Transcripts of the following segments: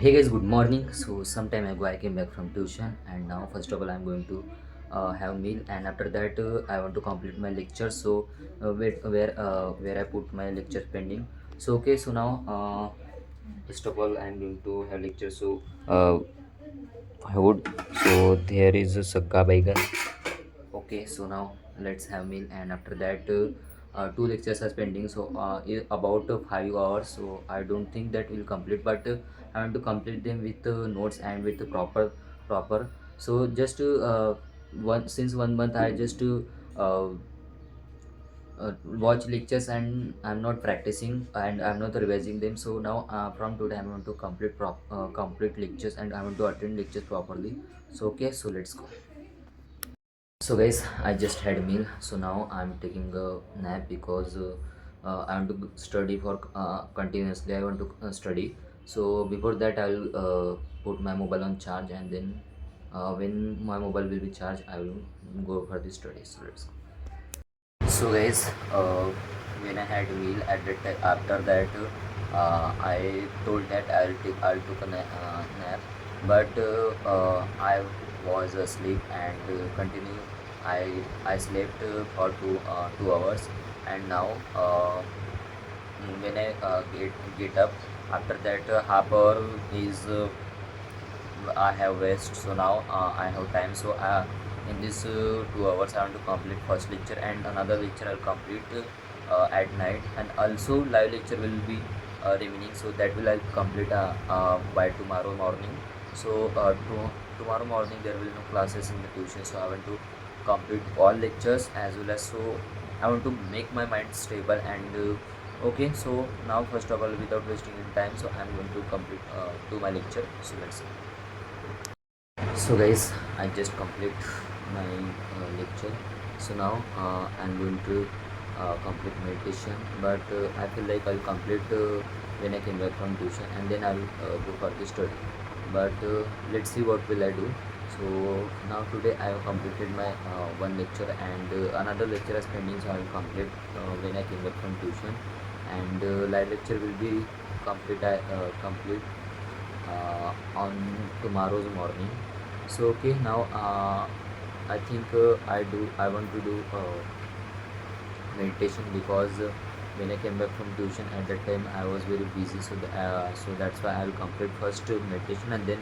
Hey guys, good morning. So some time ago I came back from tuition, and now first of all I'm going to have meal, and after that I want to complete my lecture. So where I put my lecture pending. So okay, so now first of all I'm going to have lecture. So I would. So there is a Sagga Baigan. Okay, so now let's have meal, and after that two lectures are pending. So about 5 hours. So I don't think that will complete, but I want to complete them with notes and with the proper. So just one since 1 month I just uh, watch lectures and I'm not practicing and I'm not revising them. So now from today I'm going to complete lectures and I want to attend lectures properly. So okay, so let's go. So guys, I just had meal. So now I'm taking a nap because I want to study for continuously. I want to study. So before that, I'll put my mobile on charge, and then when my mobile will be charged, I will go for the study. So let's go. So guys, when I had meal at that time, after that, I told that I'll took a nap, but I was asleep and continue. I slept for 2 hours, and now when I get up after that half hour is I have rest. So now I have time. So in this 2 hours, I want to complete first lecture and another lecture I'll complete at night, and also live lecture will be remaining. So that will I'll complete by tomorrow morning. So tomorrow morning there will no classes in the tuition. So I want to complete all lectures as well as so I want to make my mind stable and. Okay, so now first of all, without wasting any time, so I'm going to complete do my lecture. So let's see. So guys, I just complete my lecture. So now I'm going to complete meditation, but I feel like I'll complete when I came back from tuition, and then I'll go for the study. But let's see what will I do. So now today I have completed my one lecture, and another lecture is pending, so I will complete when I came back from tuition, and live lecture will be complete on tomorrow's morning. So okay, now I think I want to do meditation because when I came back from tuition at that time I was very busy. So that's why I'll complete first meditation and then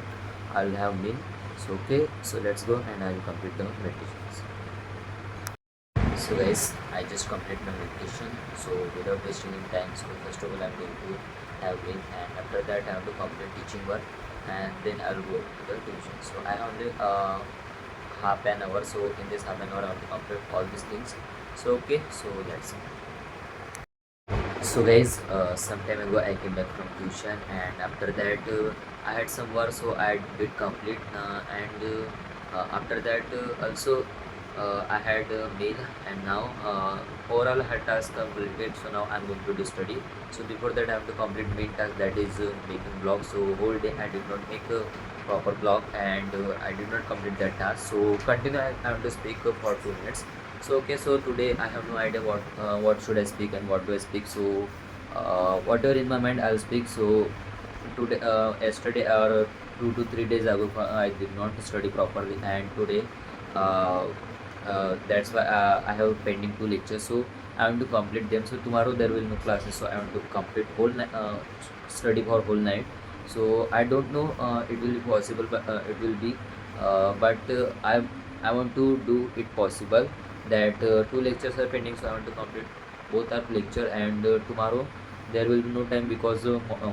I'll have meal. So okay, so let's go and I'll complete the meditations. So guys, I just complete my meditation. So without wasting any time, so first of all I'm going to have meal, and after that I have to complete teaching work, and then I'll go to the tuition. So I have only half an hour. So in this half an hour I have to complete all these things. So okay, so that's it. So guys, some time ago I came back from tuition, and after that I had some work, so I did complete and after that also I had a meal, and now overall I had task completed. So now I'm going to do study. So before that I have to complete main task, that is making blog. So whole day I did not make a proper blog, and I did not complete that task. So continue, I have to speak for 2 minutes. So okay, so today I have no idea what should I speak and what do I speak. So whatever in my mind I'll speak. So today yesterday or 2 to 3 days ago I did not study properly, and today uh, that's why I have pending two lectures. So I want to complete them. So tomorrow there will no classes, so I want to complete whole night, study for whole night. So I don't know it will be possible, but it will be but I want to do it possible. That two lectures are pending, so I want to complete both our lecture, and tomorrow there will be no time because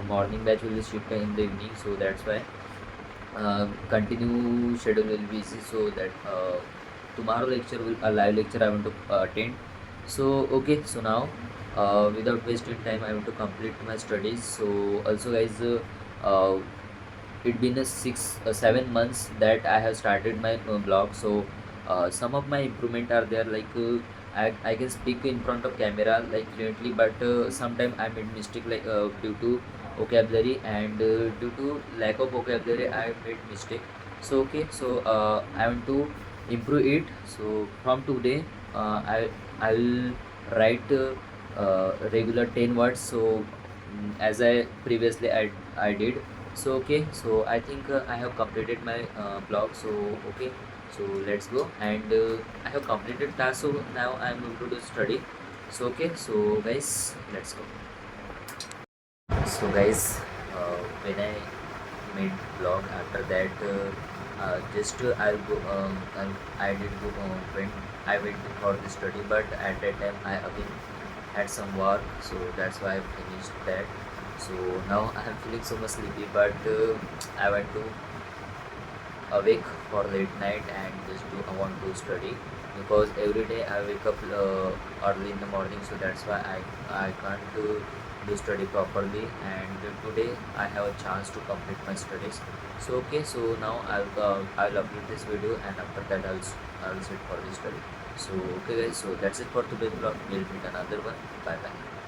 morning batch will be shifted in the evening. So that's why continue schedule will be easy. So that tomorrow lecture will a live lecture I want to attend. So okay, so now without wasting time I want to complete my studies. So also guys, uh, it been a 7 months that I have started my blog. So some of my improvement are there, like I can speak in front of camera like fluently, but sometimes I made mistake, like due to vocabulary, and due to lack of vocabulary I made mistake. So okay, so I want to improve it. So from today I will write regular 10 words. So as I previously I did. So okay, so I think I have completed my blog. So okay, so let's go. And I have completed class, so now I'm going to do study. So okay, so guys, let's go. So guys, when I made blog, after that just I'll go I did go when I went for the study, but at that time I again had some work, so that's why I finished that. So now I am feeling so much sleepy, but I went to awake for late night and just do I want to study, because every day I wake up early in the morning, so that's why I can't do study properly. And today I have a chance to complete my studies. So okay, so now I'll upload this video, and after that I'll sit for the study. So okay guys, so that's it for today's vlog. We'll meet another one. Bye bye.